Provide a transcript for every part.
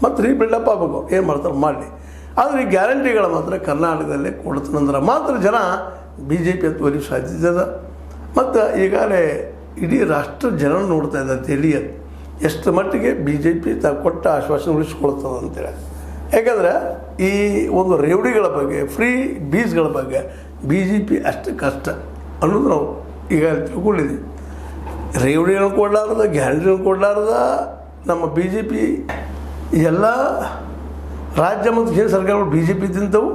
ಮತ್ತು ರೀಬಿಲ್ಡಪ್ ಆಗಬೇಕು, ಏನು ಮಾಡ್ತಾರೆ ಮಾಡಲಿ. ಆದರೆ ಈ ಗ್ಯಾರಂಟಿಗಳ ಮಾತ್ರ ಕರ್ನಾಟಕದಲ್ಲೇ ಕೊಡ್ತಾನಂದ್ರೆ ಮಾತ್ರ ಜನ ಬಿ ಜೆ ಪಿ ಅಂತ ಒಲಿಗೆ ಸಾಧ್ಯತೆ ಅದ. ಮತ್ತು ಈಗಾಗಲೇ ಇಡೀ ರಾಷ್ಟ್ರ ಜನ ನೋಡ್ತಾ ಇದ್ದಾರೆ ತಿಳಿಯೋದು ಎಷ್ಟು ಮಟ್ಟಿಗೆ ಬಿ ಜೆ ಪಿ ಕೊಟ್ಟ ಆಶ್ವಾಸನೆ ಉಳಿಸ್ಕೊಳ್ತದೆ ಅಂತೇಳಿ. ಯಾಕಂದರೆ ಈ ಒಂದು ರೇವಡಿಗಳ ಬಗ್ಗೆ, ಫ್ರೀ ಬೀಸ್ಗಳ ಬಗ್ಗೆ ಬಿ ಜೆ ಪಿ ಅಷ್ಟು ಕಷ್ಟ ಅನ್ನೋದು ನಾವು ಈಗ ತಿಳ್ಕೊಂಡಿದ್ದೀವಿ. ರೇವಡಿಗಳನ್ನು ಕೊಡಲಾರ್ದ, ಗ್ಯಾರಂಟಿಗಳನ್ನು ಕೊಡಲಾರ್ದ ನಮ್ಮ ಬಿ ಜೆ ಪಿ ಎಲ್ಲ ರಾಜ್ಯ ಮತ್ತು ಕೇಂದ್ರ ಸರ್ಕಾರಗಳು ಬಿ ಜೆ ಪಿ ತಿಂತವು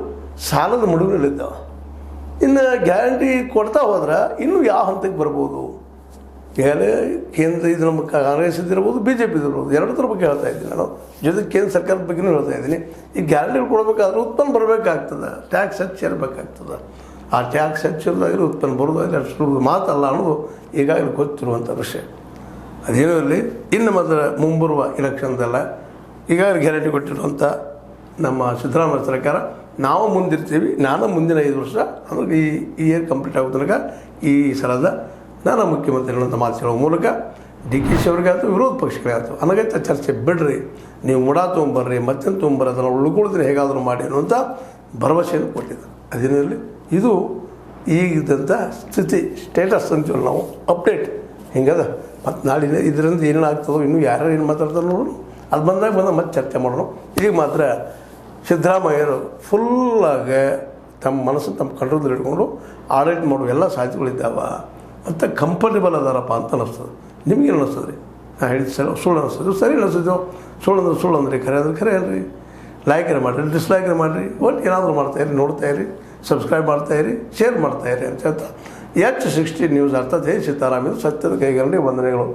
ಸಾಲದ ಮಡುವಿನಲ್ಲಿದ್ದಾವೆ. ಇನ್ನು ಗ್ಯಾರಂಟಿ ಕೊಡ್ತಾ ಹೋದ್ರೆ ಇನ್ನೂ ಯಾವ ಹಂತಕ್ಕೆ ಬರ್ಬೋದು? ಈಗಾಗಲೇ ಕೇಂದ್ರ ಇದು ನಮ್ಮ ಕಾಂಗ್ರೆಸ್ ಇದ್ದಿರ್ಬೋದು, ಬಿ ಜೆ ಪಿ ಇದ್ದಿರ್ಬೋದು, ಎರಡರ ಬಗ್ಗೆ ಹೇಳ್ತಾ ಇದ್ದೀನಿ ನಾನು. ಜೊತೆಗೆ ಕೇಂದ್ರ ಸರ್ಕಾರದ ಬಗ್ಗೆಯೂ ಹೇಳ್ತಾ ಇದ್ದೀನಿ. ಈ ಗ್ಯಾರಂಟಿಗಳು ಕೊಡಬೇಕಾದ್ರೆ ಉತ್ಪನ್ನ ಬರಬೇಕಾಗ್ತದೆ, ಟ್ಯಾಕ್ಸ್ ಹೆಚ್ಚು ಇರಬೇಕಾಗ್ತದೆ. ಆ ಟ್ಯಾಕ್ಸ್ ಹೆಚ್ಚಿರೋದಾಗಲಿ ಉತ್ಪನ್ನ ಬರೋದಾಗಲಿ ಅಷ್ಟು ಮಾತಲ್ಲ ಅನ್ನೋದು ಈಗಾಗಲೇ ಗೊತ್ತಿರುವಂಥ ವಿಷಯ. ಅದೇನೂ ಇರಲಿ, ಇನ್ನು ಮೊದಲ ಮುಂಬರುವ ಇಲೆಕ್ಷನ್ದೆಲ್ಲ ಈಗಾಗಲೇ ಗ್ಯಾರಂಟಿ ಕೊಟ್ಟಿರುವಂಥ ನಮ್ಮ ಸಿದ್ದರಾಮಯ್ಯ ಸರ್ಕಾರ ನಾವು ಮುಂದಿರ್ತೀವಿ. ನಾನು ಮುಂದಿನ 5 ವರ್ಷ ಅಂದರೆ ಈ ಇಯರ್ ಕಂಪ್ಲೀಟ್ ಆಗೋ ತನಕ ಈ ಸಲದ ನಾನು ಮುಖ್ಯಮಂತ್ರಿಗಳಂತ ಮಾತು ಹೇಳೋ ಮೂಲಕ ಡಿ ಕೆ ಶಿ ಅವ್ರಿಗಾಯ್ತು, ವಿರೋಧ ಪಕ್ಷಗಳಿಗಾಯ್ತು, ಅನಗತ್ಯ ಚರ್ಚೆ ಬಿಡ್ರಿ, ನೀವು ಮುಡಾ ತೊಗೊಂಬರ್ರಿ, ಮತ್ತೇನು ತೊಗೊಂಬರ್ರಿ, ಅದನ್ನು ಉಳ್ಕೊಳ್ತೀನಿ ಹೇಗಾದರೂ ಮಾಡಿ ಅನ್ನುವಂಥ ಭರವಸೆಯನ್ನು ಕೊಟ್ಟಿದ್ದಾರೆ. ಅದೇನಿರಲಿ, ಇದು ಈಗಿದ್ದಂಥ ಸ್ಥಿತಿ, ಸ್ಟೇಟಸ್ ಅಂತೀವಲ್ಲ ನಾವು, ಅಪ್ಡೇಟ್ ಹಿಂಗದ. ಮತ್ತು ನಾಳಿನ ಇದರಿಂದ ಏನೇನು ಆಗ್ತದೋ, ಇನ್ನೂ ಯಾರ್ಯಾರು ಏನು ಮಾತಾಡ್ತಾರೆ ನೋಡೋಣ, ಅದು ಬಂದಾಗ ಮತ್ತೆ ಚರ್ಚೆ ಮಾಡೋಣ. ಈಗ ಮಾತ್ರ ಸಿದ್ದರಾಮಯ್ಯರು ಫುಲ್ಲಾಗಿ ತಮ್ಮ ಮನಸ್ಸನ್ನು ತಮ್ಮ ಕಂಟ್ರೋಲ್ದಲ್ಲಿ ಇಟ್ಕೊಂಡು ಆಡಳಿತ ಮಾಡುವ ಎಲ್ಲ ಸಾಧ್ಯತೆಗಳಿದ್ದಾವ ಮತ್ತು ಕಂಫರ್ಟೇಬಲ್ ಅದಾರಪ್ಪ ಅಂತ ಅನ್ನಿಸ್ತದೆ. ನಿಮಗೇನು ಅನ್ನಿಸ್ತದೆ ರೀ? ನಾನು ಹೇಳಿದ ಸಲ ಸುಳ್ಳು ಅನ್ನಿಸ್ತದೆ, ಸರಿ ಅನ್ನಿಸ್ತಿದ್ದೆವು. ಸುಳ್ಳು ಅಂದ್ರೆ ಖರೆ ಅಂದ್ರೆ ಖರೆ ಅಲ್ರಿ. ಲೈಕರೆ ಮಾಡಿರಿ, ಡಿಸ್ಲೈಕರೆ ಮಾಡಿರಿ, ಒಟ್ಟು ಏನಾದರೂ ಮಾಡ್ತಾಯಿರಿ, ನೋಡ್ತಾಯಿರಿ, ಸಬ್ಸ್ಕ್ರೈಬ್ ಮಾಡ್ತಾಯಿರಿ, ಶೇರ್ ಮಾಡ್ತಾಯಿರಿ ಅಂತ ಹೇಳ್ತಾ H60 ನ್ಯೂಸ್ ಅರ್ಥಾತ್ ಜೈ ಸೀತಾರಾಮ್, ಇದು ಸತ್ಯದ ಕೈಗರಡಿ ವಂದನೆಗಳು.